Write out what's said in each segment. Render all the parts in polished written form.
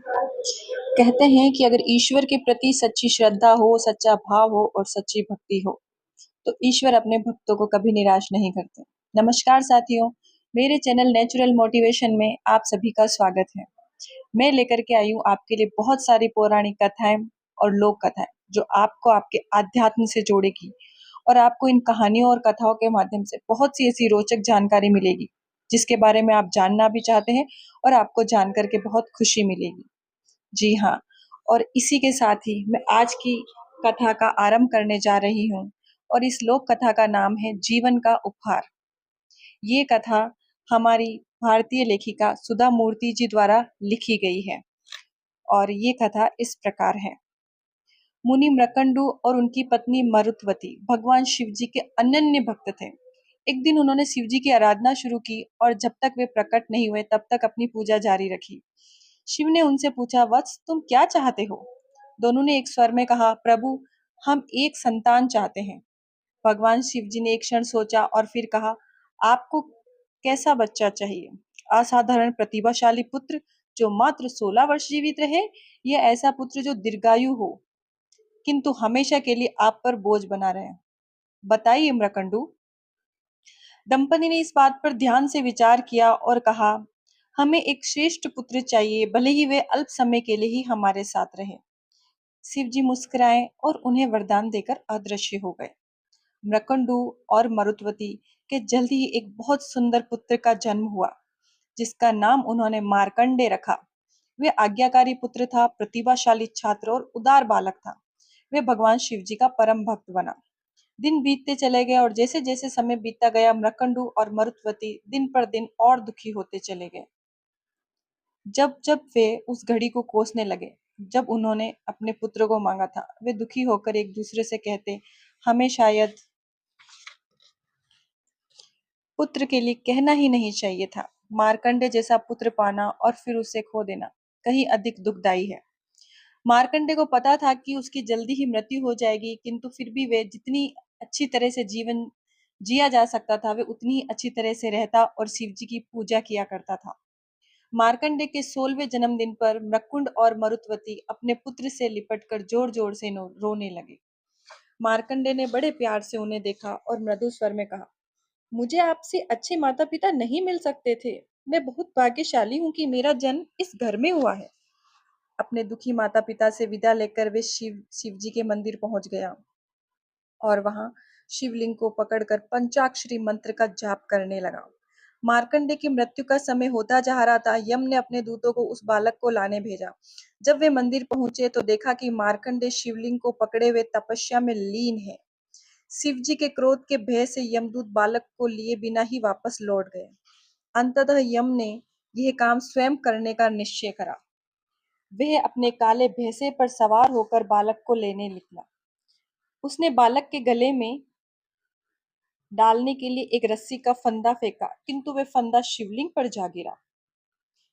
कहते हैं कि अगर ईश्वर के प्रति सच्ची श्रद्धा हो, सच्चा भाव हो और सच्ची भक्ति हो, तो ईश्वर अपने भक्तों को कभी निराश नहीं करते। नमस्कार साथियों, मेरे चैनल नेचुरल मोटिवेशन में आप सभी का स्वागत है। मैं लेकर के आई हूँ आपके लिए बहुत सारी पौराणिक कथाएं और लोक कथाएं जो आपको आपके आध्यात्म से जोड़ेगी और आपको इन कहानियों और कथाओं के माध्यम से बहुत सी ऐसी रोचक जानकारी मिलेगी जिसके बारे में आप जानना भी चाहते हैं और आपको जानकर के बहुत खुशी मिलेगी। जी हाँ, और इसी के साथ ही मैं आज की कथा का आरंभ करने जा रही हूँ और इस लोक कथा का नाम है जीवन का उपहार। ये कथा हमारी भारतीय लेखिका सुधा मूर्ति जी द्वारा लिखी गई है और ये कथा इस प्रकार है। मुनि मृकंडू और उनकी पत्नी मरुत्वती भगवान शिव जी के अनन्य भक्त थे। एक दिन उन्होंने शिव जी की आराधना शुरू की और जब तक वे प्रकट नहीं हुए तब तक अपनी पूजा जारी रखी। शिव ने उनसे पूछा, वत्स तुम क्या चाहते हो? दोनों ने एक स्वर में कहा, प्रभु हम एक संतान चाहते हैं। भगवान शिव जी ने एक क्षण सोचा और फिर कहा, आपको कैसा बच्चा चाहिए? असाधारण प्रतिभाशाली पुत्र जो मात्र 16 वर्ष जीवित रहे या ऐसा पुत्र जो दीर्घायु हो किंतु हमेशा के लिए आप पर बोझ बना रहे? बताइए मृकंडू। दंपति ने इस बात पर ध्यान से विचार किया और कहा, हमें एक श्रेष्ठ पुत्र चाहिए, भले ही वे अल्प समय के लिए ही हमारे साथ रहे। शिव जी मुस्कुराए और उन्हें वरदान देकर अदृश्य हो गए। मृकंडू और मरुत्वती के जल्द ही एक बहुत सुंदर पुत्र का जन्म हुआ जिसका नाम उन्होंने मार्कंडे रखा। वे आज्ञाकारी पुत्र था, प्रतिभाशाली छात्र और उदार बालक था। वे भगवान शिव जी का परम भक्त बना। दिन बीतते चले गए और जैसे जैसे समय बीतता गया मृकंडू और मरुत्वती दिन पर दिन और दुखी होते चले गए। जब जब वे उस घड़ी को कोसने लगे जब उन्होंने अपने पुत्र को मांगा था, वे दुखी होकर एक दूसरे से कहते, हमें शायद पुत्र के लिए कहना ही नहीं चाहिए था। मार्कंडे जैसा पुत्र पाना और फिर उसे खो देना कहीं अधिक दुखदाई है। मार्कंडे को पता था कि उसकी जल्दी ही मृत्यु हो जाएगी, किंतु फिर भी वे जितनी अच्छी तरह से जीवन जिया जा सकता था वे उतनी ही अच्छी तरह से रहता और शिव जी की पूजा किया करता था। मार्कंडे के 16वें जन्मदिन पर मृकुंड और मरुत्वती अपने पुत्र से लिपटकर जोर जोर से रोने लगे। मार्कंडे ने बड़े प्यार से उन्हें देखा और मृदु स्वर में कहा, मुझे आपसे अच्छे माता पिता नहीं मिल सकते थे। मैं बहुत भाग्यशाली हूँ कि मेरा जन्म इस घर में हुआ है। अपने दुखी माता पिता से विदा लेकर वे शिव जी के मंदिर पहुंच गया और वहां शिवलिंग को पकड़कर पंचाक्षरी मंत्र का जाप करने लगा। मार्कंडे की मृत्यु का समय होता जा रहा था। यम ने अपने दूतों को उस बालक को लाने भेजा। जब वे मंदिर पहुंचे तो देखा कि मार्कंडे शिवलिंग को पकड़े हुए तपस्या में लीन है। शिव जी के क्रोध के भय से यमदूत बालक को लिए बिना ही वापस लौट गए। अंततः यम ने यह काम स्वयं करने का निश्चय करा। वह अपने काले भैंसे पर सवार होकर बालक को लेने निकला। उसने बालक के गले में डालने के लिए एक रस्सी का फंदा फेंका, किंतु वह फंदा शिवलिंग पर जा गिरा।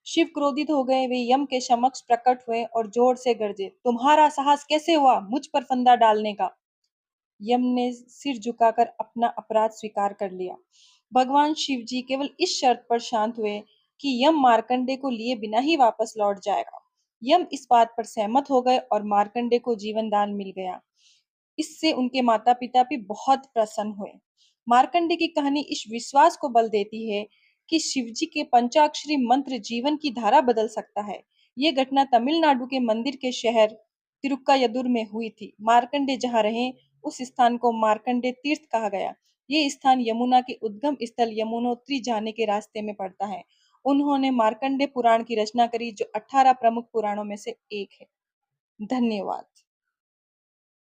शिव क्रोधित हो गए। वे यम के समक्ष प्रकट हुए और जोर से गरजे, तुम्हारा साहस कैसे हुआ मुझ पर फंदा डालने का? यम ने सिर झुकाकर अपना अपराध स्वीकार कर लिया। भगवान शिव जी केवल इस शर्त पर शांत हुए कि यम मार्कंडे को लिए बिना ही वापस लौट जाएगा। यम इस बात पर सहमत हो गए और मार्कंडे को जीवन दान मिल गया। इससे उनके माता पिता भी बहुत प्रसन्न हुए। मार्कंडे की कहानी इस विश्वास को बल देती है कि शिवजी के पंचाक्षरी मंत्र जीवन की धारा बदल सकता है। ये घटना तमिलनाडु के मंदिर के शहर तिरुक्कायदुर में हुई थी। मार्कंडे जहाँ रहे उस स्थान को मार्कंडे तीर्थ कहा गया। ये स्थान यमुना के उद्गम स्थल यमुनोत्री जाने के रास्ते में पड़ता है। उन्होंने मार्कंडे पुराण की रचना करी जो 18 प्रमुख पुराणों में से एक है। धन्यवाद।